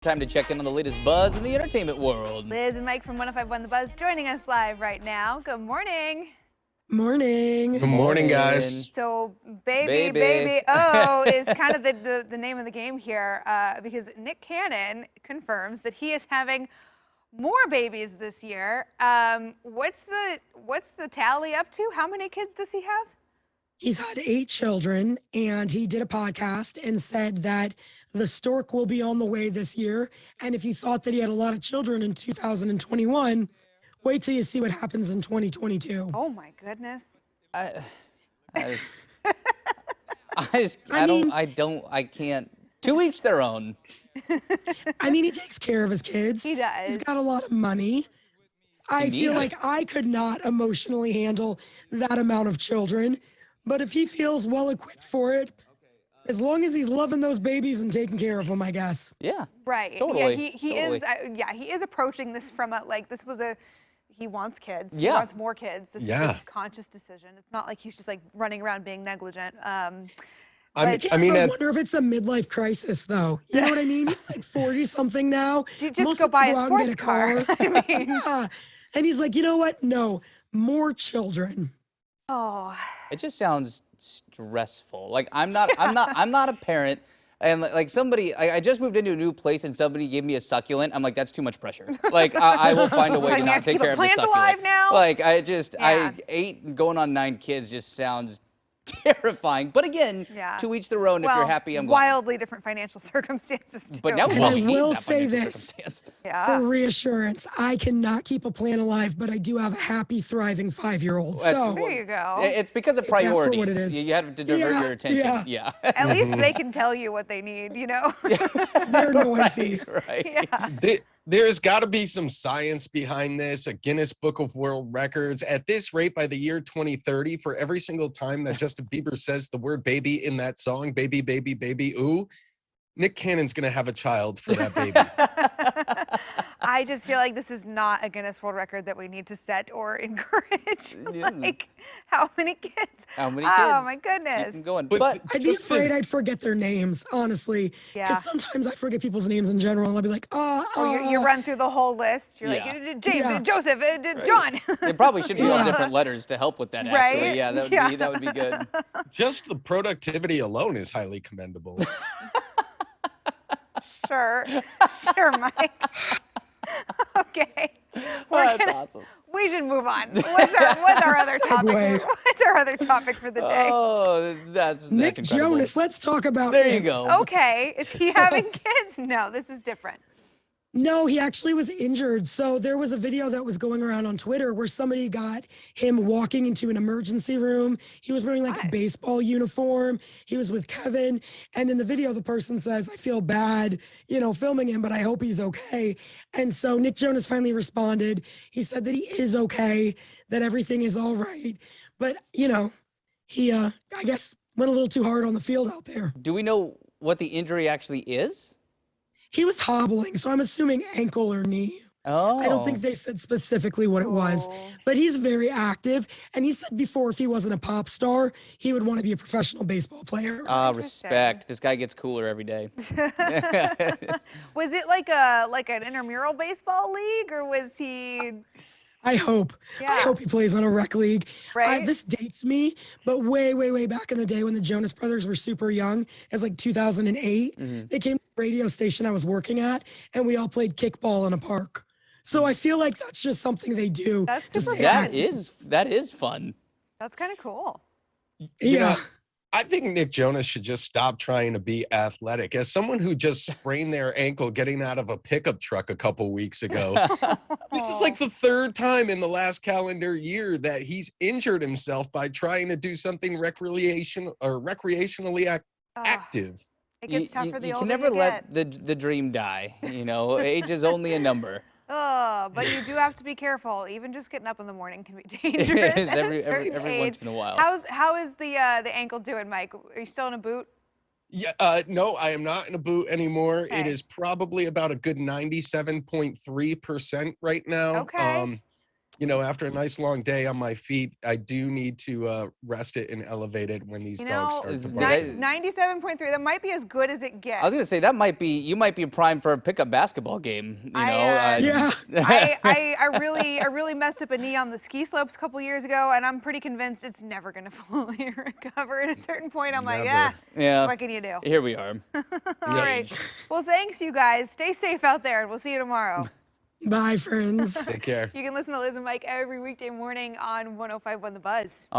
Time to check in on the latest buzz in the entertainment world. Liz and Mike from 105.1 The Buzz joining us live right now. Good morning. Morning. Good morning, guys. So, baby, oh, is kind of the name of the game here because Nick Cannon confirms that he is having more babies this year. What's the tally up to? How many kids does he have? He's had 8 children, and he did a podcast and said that the stork will be on the way this year. And if you thought that he had a lot of children in 2021, wait till you see what happens in 2022. Oh my goodness. I can't. To each their own. I mean, he takes care of his kids. He does. He's got a lot of money. I feel like I could not emotionally handle that amount of children. But if he feels well equipped for it, as long as he's loving those babies and taking care of them, I guess. Yeah. Right. Totally. Yeah, he is approaching this from he wants kids. Yeah. He wants more kids. This is Yeah. a conscious decision. It's not like he's just like running around being negligent. I I wonder if it's a midlife crisis, though. You know what I mean? He's like 40-something now. You just go buy a people go out and sports get car. I mean, Yeah. And he's like, you know what? No, more children. oh, It just sounds stressful. Like I'm not a parent. And like somebody, I just moved into a new place and somebody gave me a succulent. I'm like, that's too much pressure. Like I will find a way to not take care of the plants succulent. alive now? Like Yeah. 8 going on 9 kids just sounds terrifying. But again, Yeah. to each their own. If you're happy, I'm glad. wildly different financial circumstances too. But now And well, I he will needs that say financial this. circumstance. yeah. For reassurance, I cannot keep a plant alive, but I do have a happy, thriving 5-year-old. That's- So There you go. It's because of Take that for what priorities. it is. You have to divert Yeah, your attention. yeah. At least they can tell you what they need, you know? they're noisy. Right. Yeah. There's got to be some science behind this, a Guinness Book of World Records. At this rate, by the year 2030, for every single time that Justin Bieber says the word baby in that song, baby, baby, baby, ooh, Nick Cannon's going to have a child for that baby. I just feel like this is not a Guinness World Record that we need to set or encourage. Like, how many kids? How many kids? Oh, my goodness. Keep them going. But- But I'd be Just the- afraid I'd forget their names, honestly. Yeah. Because sometimes I forget people's names in general, and I'll be like, You run through the whole list. You're Yeah. like, James, Yeah. Joseph, John. it probably should be all Yeah. different letters to help with that. Right? Actually, yeah, that would be good. Just the productivity alone is highly commendable. Sure, Mike. Okay. That's awesome. We should move on. What's our other topic? Segue. What's our other topic for the day? Oh, that's Nick incredible. Jonas, let's talk about There you Nick. go. Okay, is he having kids? No, this is different. No, he actually was injured. So there was a video that was going around on Twitter where somebody got him walking into an emergency room. He was wearing like a Nice. baseball uniform. He was with Kevin. And in the video, the person says, I feel bad, filming him, but I hope he's okay. And so Nick Jonas finally responded. He said that he is okay, that everything is all right. But, he, I guess, went a little too hard on the field out there. Do we know what the injury actually is? He was hobbling, so I'm assuming ankle or knee. Oh. I don't think they said specifically what it was, Oh. but he's very active. And he said before, if he wasn't a pop star, he would want to be a professional baseball player. Respect. This guy gets cooler every day. Was it like an intramural baseball league, or was he? I hope. Yeah. I hope he plays on a rec league. Right. This dates me, but way, way, way back in the day when the Jonas Brothers were super young, as like 2008, they came to the radio station I was working at, and we all played kickball in a park. So I feel like that's just something they do. That's to super stay fun. That is fun. That's kind of cool. You know, Yeah. I think Nick Jonas should just stop trying to be athletic. As someone who just sprained their ankle getting out of a pickup truck a couple weeks ago, this is like the 3rd time in the last calendar year that he's injured himself by trying to do something recreationally active. It gets tougher the you older can never you let get. the dream die. Age is only a number. Oh, but you do have to be careful. Even just getting up in the morning can be dangerous. is at a every certain age. once in a while. How is the ankle doing, Mike? Are you still in a boot? Yeah, no, I am not in a boot anymore. Okay. It is probably about a good 97.3% right now. Okay. you know, after a nice long day on my feet, I do need to rest it and elevate it when these dogs start to bark. 97.3, that might be as good as it gets. I was gonna say that might be, you might be primed for a pickup basketball game. You know, yeah. I really messed up a knee on the ski slopes a couple years ago, and I'm pretty convinced it's never gonna fully recover. At a certain point, I'm like, yeah. what can you do? Here we are. All right. Well, thanks, you guys. Stay safe out there, and we'll see you tomorrow. Bye, friends. Take care. You can listen to Liz and Mike every weekday morning on 105.1 The Buzz. All right.